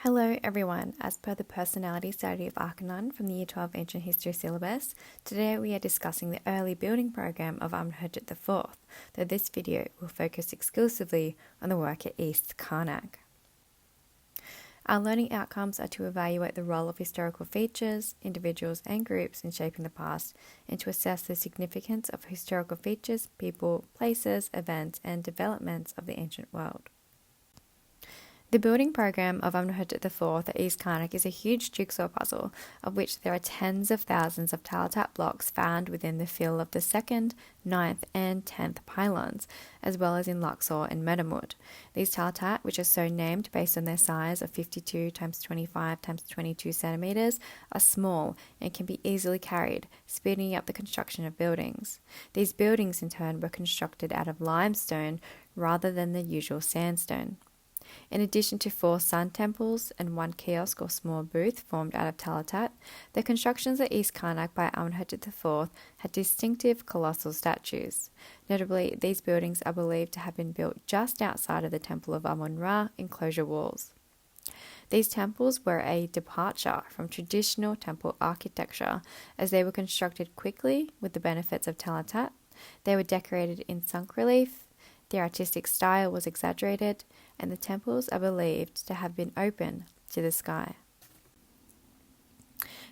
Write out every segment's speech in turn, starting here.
Hello everyone, as per the personality study of Akhenaten from the Year 12 Ancient History syllabus, today we are discussing the early building program of Amenhotep IV, though this video will focus exclusively on the work at East Karnak. Our learning outcomes are to evaluate the role of historical features, individuals and groups in shaping the past, and to assess the significance of historical features, people, places, events and developments of the ancient world. The building program of Amenhotep IV at East Karnak is a huge jigsaw puzzle, of which there are tens of thousands of talatat blocks found within the fill of the 2nd, 9th and 10th pylons, as well as in Luxor and Medamud. These talatat, which are so named based on their size of 52 times 25 times 22 centimeters, are small and can be easily carried, speeding up the construction of buildings. These buildings in turn were constructed out of limestone rather than the usual sandstone. In addition to 4 sun temples and 1 kiosk or small booth formed out of talatat, the constructions at East Karnak by Amenhotep IV had distinctive colossal statues. Notably, these buildings are believed to have been built just outside of the Temple of Amun-Ra enclosure walls. These temples were a departure from traditional temple architecture, as they were constructed quickly with the benefits of talatat. They were decorated in sunk relief, their artistic style was exaggerated, and the temples are believed to have been open to the sky.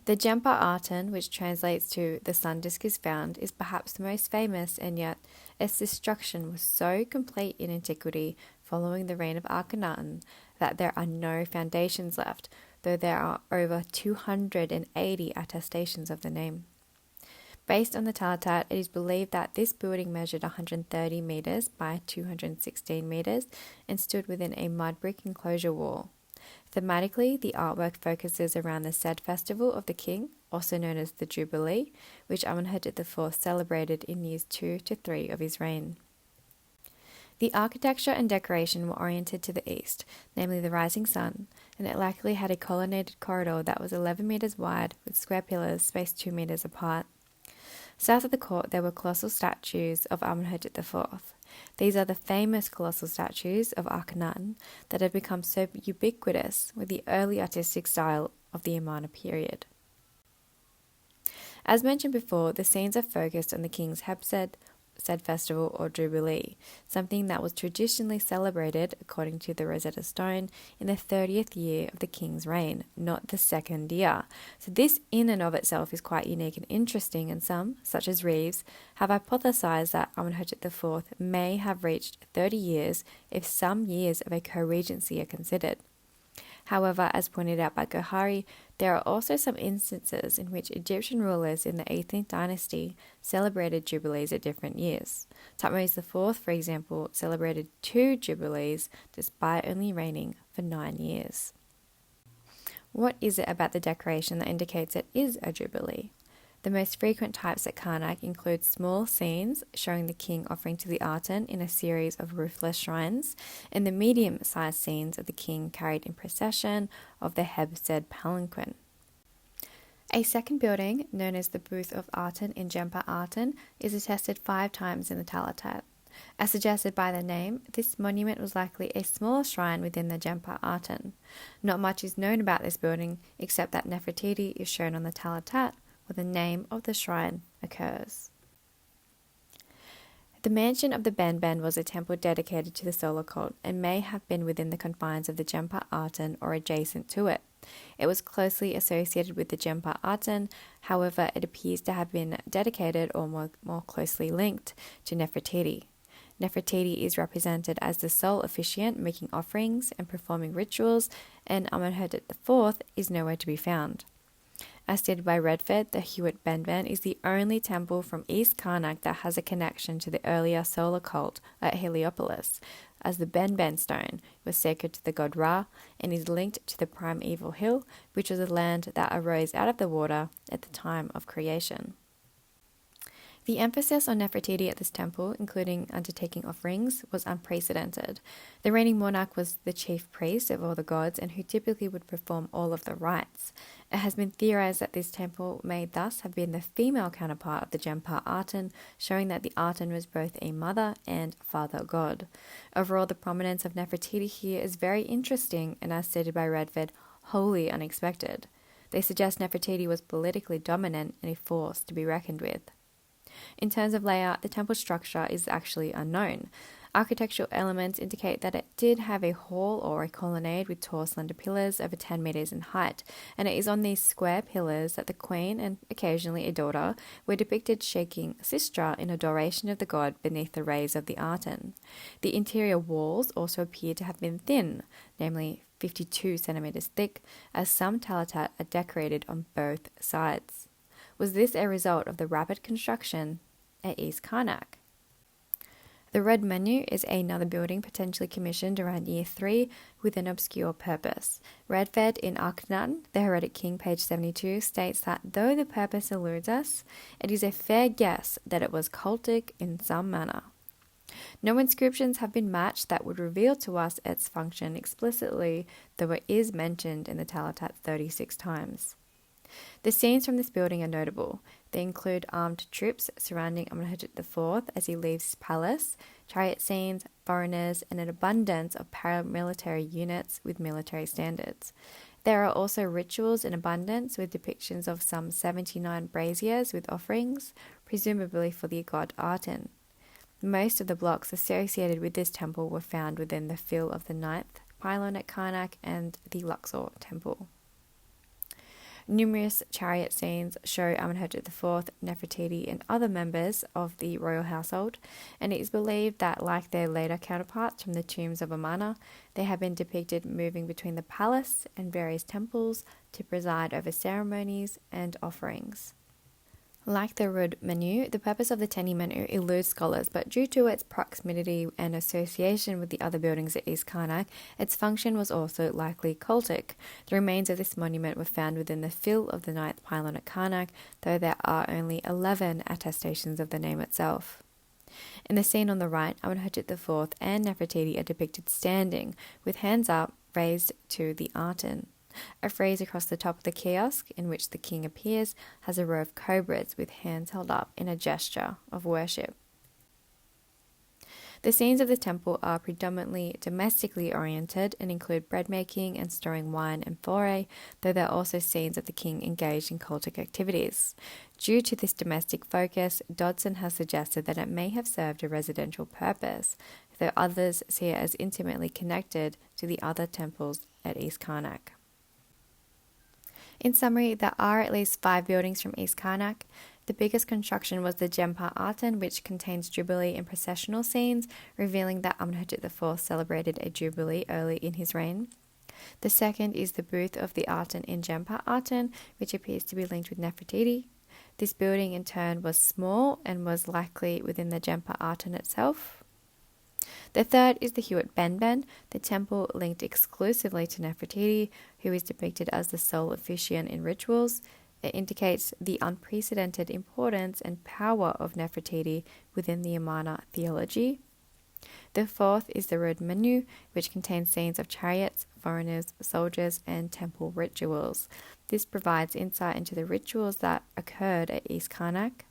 The Akhenaten, which translates to "the sun disk is found," is perhaps the most famous, and yet its destruction was so complete in antiquity following the reign of Akhenaten that there are no foundations left, though there are over 280 attestations of the name. Based on the talatat, it is believed that this building measured 130 meters by 216 meters and stood within a mud brick enclosure wall. Thematically, the artwork focuses around the said festival of the king, also known as the Jubilee, which Amenhotep IV celebrated in years 2 to 3 of his reign. The architecture and decoration were oriented to the east, namely the rising sun, and it likely had a colonnaded corridor that was 11 meters wide with square pillars spaced 2 meters apart. South of the court there were colossal statues of Amenhotep IV. These are the famous colossal statues of Akhenaten that have become so ubiquitous with the early artistic style of the Amarna period. As mentioned before, the scenes are focused on the king's said festival or Jubilee, something that was traditionally celebrated, according to the Rosetta Stone, in the 30th year of the king's reign, not the 2nd year. So this in and of itself is quite unique and interesting, and some, such as Reeves, have hypothesized that Amenhotep IV may have reached 30 years if some years of a co-regency are considered. However, as pointed out by Gohari, there are also some instances in which Egyptian rulers in the 18th dynasty celebrated jubilees at different years. Thutmose IV, for example, celebrated 2 jubilees despite only reigning for 9 years. What is it about the decoration that indicates it is a jubilee? The most frequent types at Karnak include small scenes showing the king offering to the Aten in a series of roofless shrines, and the medium-sized scenes of the king carried in procession of the Heb-said palanquin. A second building, known as the Booth of Aten in Jempa Aten, is attested 5 times in the talatat. As suggested by the name, this monument was likely a small shrine within the Jempa Aten. Not much is known about this building, except that Nefertiti is shown on the talatat, where the name of the shrine occurs. The mansion of the Benben was a temple dedicated to the solar cult and may have been within the confines of the Jempa Aten or adjacent to it. It was closely associated with the Jempa Aten, however it appears to have been dedicated or more closely linked to Nefertiti. Nefertiti is represented as the sole officiant making offerings and performing rituals, and Amenhotep IV is nowhere to be found. As stated by Redford, the Hewitt Benben is the only temple from East Karnak that has a connection to the earlier solar cult at Heliopolis, as the Benben stone was sacred to the god Ra and is linked to the primeval hill, which was a land that arose out of the water at the time of creation. The emphasis on Nefertiti at this temple, including undertaking offerings, was unprecedented. The reigning monarch was the chief priest of all the gods and who typically would perform all of the rites. It has been theorized that this temple may thus have been the female counterpart of the Gempa Aten, showing that the Aten was both a mother and father god. Overall, the prominence of Nefertiti here is very interesting and, as stated by Redford, wholly unexpected. They suggest Nefertiti was politically dominant and a force to be reckoned with. In terms of layout, the temple structure is actually unknown. Architectural elements indicate that it did have a hall or a colonnade with tall, slender pillars over 10 meters in height, and it is on these square pillars that the queen and occasionally a daughter were depicted shaking sistra in adoration of the god beneath the rays of the Aten. The interior walls also appear to have been thin, namely 52 centimeters thick, as some talatat are decorated on both sides. Was this a result of the rapid construction at East Karnak? The Red Menu is another building potentially commissioned around year 3 with an obscure purpose. Redford in Akhenaten, the heretic king, page 72, states that though the purpose eludes us, it is a fair guess that it was cultic in some manner. No inscriptions have been matched that would reveal to us its function explicitly, though it is mentioned in the Talatat 36 times. The scenes from this building are notable. They include armed troops surrounding Amenhotep IV as he leaves his palace, chariot scenes, foreigners, and an abundance of paramilitary units with military standards. There are also rituals in abundance with depictions of some 79 braziers with offerings, presumably for the god Aten. Most of the blocks associated with this temple were found within the fill of the 9th pylon at Karnak and the Luxor temple. Numerous chariot scenes show Amenhotep IV, Nefertiti, and other members of the royal household, and it is believed that, like their later counterparts from the tombs of Amarna, they have been depicted moving between the palace and various temples to preside over ceremonies and offerings. Like the Rud Menu, the purpose of the Teni Menu eludes scholars, but due to its proximity and association with the other buildings at East Karnak, its function was also likely cultic. The remains of this monument were found within the fill of the 9th pylon at Karnak, though there are only 11 attestations of the name itself. In the scene on the right, Amenhotep IV and Nefertiti are depicted standing, with hands up, raised to the Aten. A frieze across the top of the kiosk, in which the king appears, has a row of cobras with hands held up in a gesture of worship. The scenes of the temple are predominantly domestically oriented and include bread making and storing wine and foray, though there are also scenes of the king engaged in cultic activities. Due to this domestic focus, Dodson has suggested that it may have served a residential purpose, though others see it as intimately connected to the other temples at East Karnak. In summary, there are at least 5 buildings from East Karnak. The biggest construction was the Gempa Aten, which contains jubilee and processional scenes, revealing that Amenhotep IV celebrated a jubilee early in his reign. The second is the booth of the Aten in Gempa Aten, which appears to be linked with Nefertiti. This building in turn was small and was likely within the Gempa Aten itself. The third is the Hewitt Benben, the temple linked exclusively to Nefertiti, who is depicted as the sole officiant in rituals. It indicates the unprecedented importance and power of Nefertiti within the Amarna theology. The fourth is the Rud Menu, which contains scenes of chariots, foreigners, soldiers, and temple rituals. This provides insight into the rituals that occurred at East Karnak.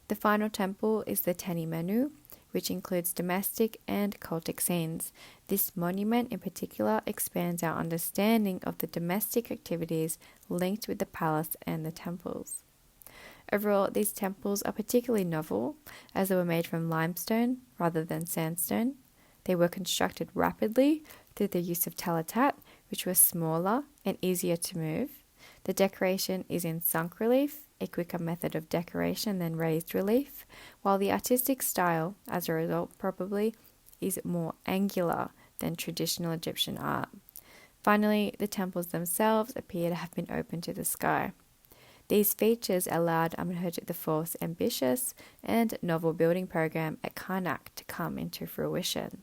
The final temple is the Teni Menu, which includes domestic and cultic scenes. This monument in particular expands our understanding of the domestic activities linked with the palace and the temples. Overall, these temples are particularly novel, as they were made from limestone rather than sandstone. They were constructed rapidly through the use of talatat, which were smaller and easier to move. The decoration is in sunk relief, a quicker method of decoration than raised relief, while the artistic style, as a result probably, is more angular than traditional Egyptian art. Finally, the temples themselves appear to have been open to the sky. These features allowed Amenhotep IV's ambitious and novel building program at Karnak to come into fruition.